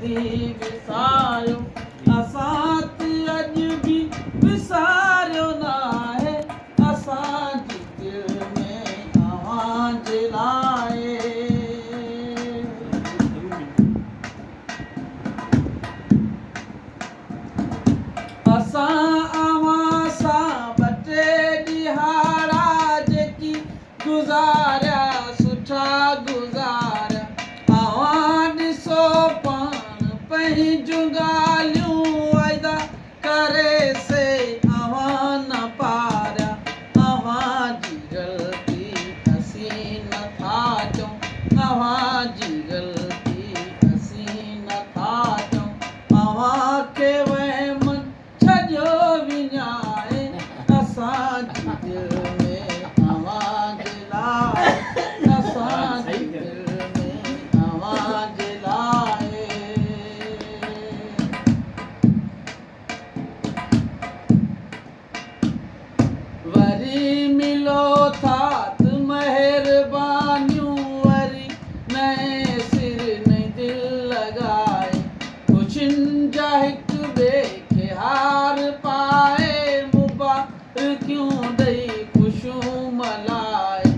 कॾहिं विसारियो असां अॼु बि विसारियो न आहे असांजी दिलि में तव्हांजे लाइ असां अवां सां ॿ टे ॾिहाड़ा जेकी गुज़ारिया सुठा गुज़ारिया अवां ॾिसो पाण पंहिंजूं ॻाल्हियूं वाइदा करे से अवां न पारिया अवांजी ग़लती असीं नथा चऊं अवांजी ग़लती असीं नथा चऊं अवां खे वहम छॾियो विञाए असांजी दिलि में तव्हांजे लाइ असांजी दिलि में तव्हांजे लाइ वरी मिलो था त महिरबानियूं वरी नए सिर नई दिलि लॻाए ख़ुशियुनि जा हिक ॿिए खे हार पाए मुबारकियूं ॾेई ख़ुशियूं मल्हाए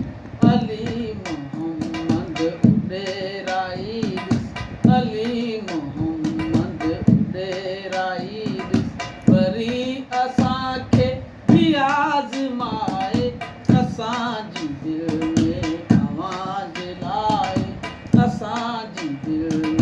अली मोहम्मद उॾेराई ॾिस अली मोहम्मद उॾेराई ॾिस वरी असांखे बि आज़माए असांजी दिलि में तव्हांजे लाइ असांजी दिलि